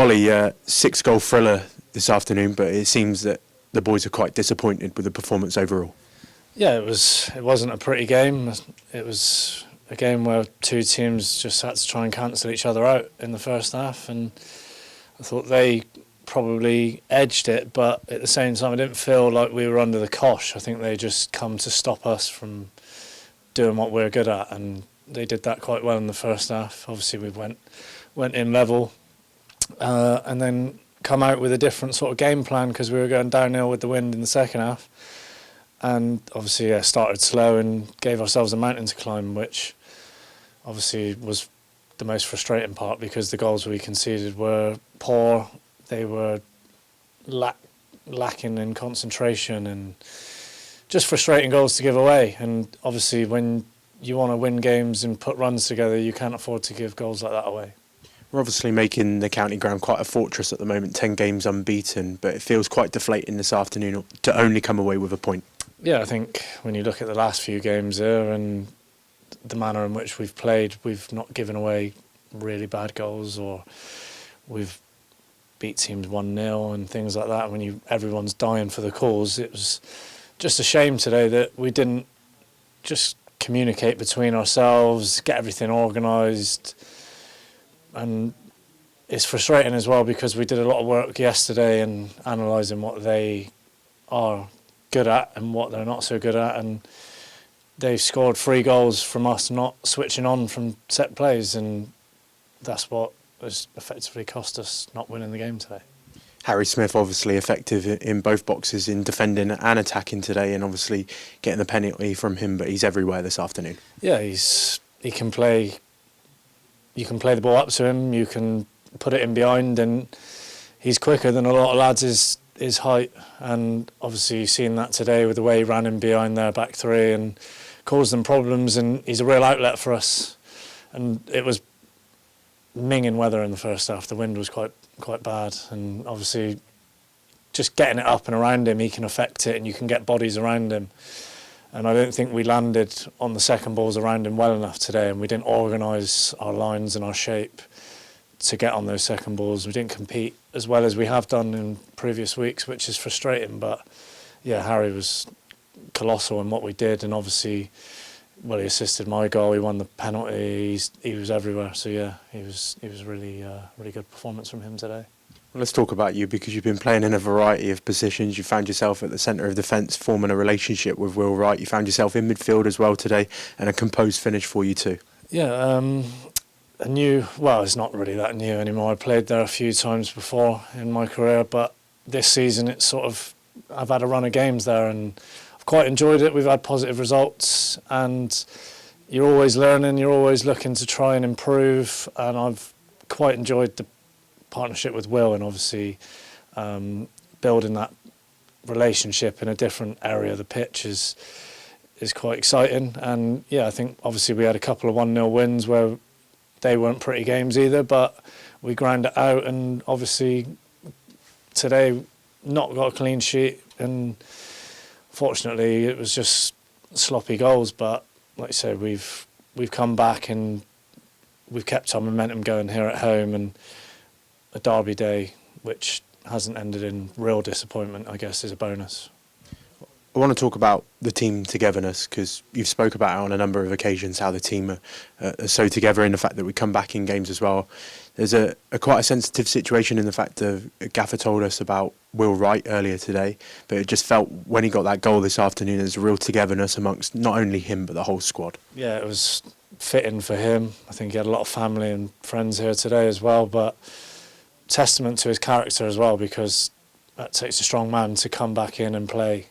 Ollie, 6-goal thriller this afternoon, but it seems that the boys are quite disappointed with the performance overall. Yeah, it wasn't a pretty game. It was a game where two teams just had to try and cancel each other out in the first half, and I thought they probably edged it, but at the same time I didn't feel like we were under the cosh. I think they just come to stop us from doing what we're good at, and they did that quite well in the first half. Obviously we went in level and then come out with a different sort of game plan because we were going downhill with the wind in the second half, and obviously started slow and gave ourselves a mountain to climb, which obviously was the most frustrating part because the goals we conceded were poor. They were lacking in concentration and just frustrating goals to give away. And obviously when you want to win games and put runs together, you can't afford to give goals like that away. We're obviously making the county ground quite a fortress at the moment, 10 games unbeaten, but it feels quite deflating this afternoon to only come away with a point. Yeah, I think when you look at the last few games there and the manner in which we've played, we've not given away really bad goals, or we've beat teams 1-0 and things like that. When everyone's dying for the cause, it was just a shame today that we didn't just communicate between ourselves, get everything organised. And it's frustrating as well because we did a lot of work yesterday in analysing what they are good at and what they're not so good at, and they scored 3 goals from us not switching on from set plays, and that's what has effectively cost us not winning the game today. Harry Smith obviously effective in both boxes in defending and attacking today, and obviously getting the penalty from him, but he's everywhere this afternoon. Yeah, he can play. You can play the ball up to him, you can put it in behind, and he's quicker than a lot of lads his height. And obviously you've seen that today with the way he ran in behind their back three and caused them problems, and he's a real outlet for us. And it was minging weather in the first half. The wind was quite bad, and obviously just getting it up and around him, he can affect it and you can get bodies around him. And I don't think we landed on the second balls around him well enough today, and we didn't organise our lines and our shape to get on those second balls. We didn't compete as well as we have done in previous weeks, which is frustrating. But yeah, Harry was colossal in what we did, and obviously, well, he assisted my goal, he won the penalty, he was everywhere. So yeah, he was really good performance from him today. Well, let's talk about you, because you've been playing in a variety of positions. You found yourself at the centre of defence, forming a relationship with Will Wright. You found yourself in midfield as well today, and a composed finish for you too. Yeah, it's not really that new anymore. I played there a few times before in my career, but this season I've had a run of games there and I've quite enjoyed it. We've had positive results, and you're always learning, you're always looking to try and improve, and I've quite enjoyed the partnership with Will, and obviously building that relationship in a different area of the pitch is quite exciting. And yeah, I think obviously we had a couple of 1-0 wins where they weren't pretty games either, but we ground it out, and obviously today not got a clean sheet, and fortunately it was just sloppy goals. But like I said, we've come back and we've kept our momentum going here at home, and a derby day which hasn't ended in real disappointment, I guess, is a bonus. I want to talk about the team togetherness, because you've spoke about it on a number of occasions, how the team are so together, in the fact that we come back in games as well. There's a quite a sensitive situation in the fact that Gaffer told us about Will Wright earlier today, but it just felt when he got that goal this afternoon, there's a real togetherness amongst not only him but the whole squad. Yeah, it was fitting for him. I think he had a lot of family and friends here today as well, but testament to his character as well, because that takes a strong man to come back in and play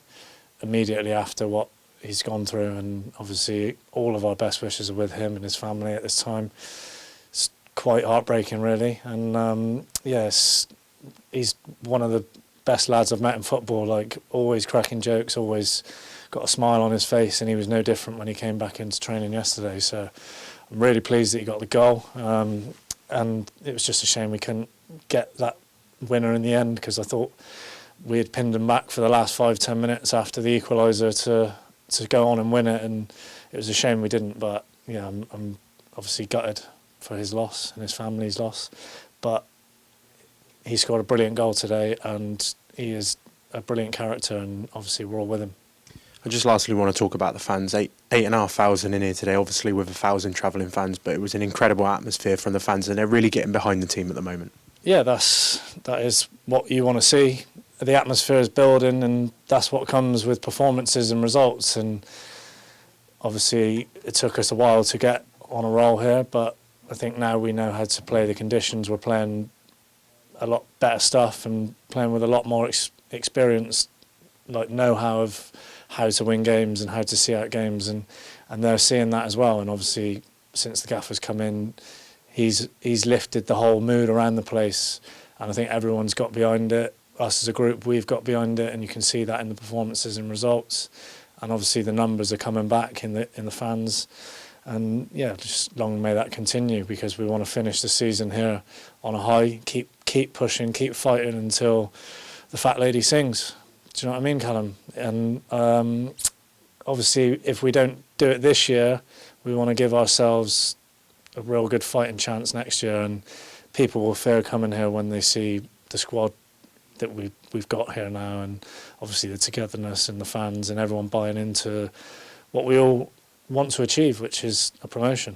immediately after what he's gone through. And obviously all of our best wishes are with him and his family at this time. It's quite heartbreaking, really. And yes, he's one of the best lads I've met in football, like always cracking jokes, always got a smile on his face, and he was no different when he came back into training yesterday. So I'm really pleased that he got the goal, and it was just a shame we couldn't get that winner in the end, because I thought we had pinned them back for the last 5-10 minutes after the equaliser to go on and win it, and it was a shame we didn't. But yeah, I'm obviously gutted for his loss and his family's loss, but he scored a brilliant goal today, and he is a brilliant character, and obviously we're all with him. I just lastly want to talk about the fans. 8,500 in here today, obviously with 1,000 travelling fans, but it was an incredible atmosphere from the fans, and they're really getting behind the team at the moment. Yeah, that is what you want to see. The atmosphere is building, and that's what comes with performances and results. And obviously, it took us a while to get on a roll here, but I think now we know how to play the conditions. We're playing a lot better stuff and playing with a lot more experience, like know-how of how to win games and how to see out games, and they're seeing that as well. And obviously, since the gaffer's come in, he's lifted the whole mood around the place, and I think everyone's got behind it. Us as a group, we've got behind it, and you can see that in the performances and results. And obviously, the numbers are coming back in the fans. And yeah, just long may that continue, because we want to finish the season here on a high. Keep pushing, keep fighting until the fat lady sings. Do you know what I mean, Callum? And obviously, if we don't do it this year, we want to give ourselves a real good fighting chance next year, and people will fear coming here when they see the squad that we've got here now, and obviously the togetherness and the fans and everyone buying into what we all want to achieve, which is a promotion.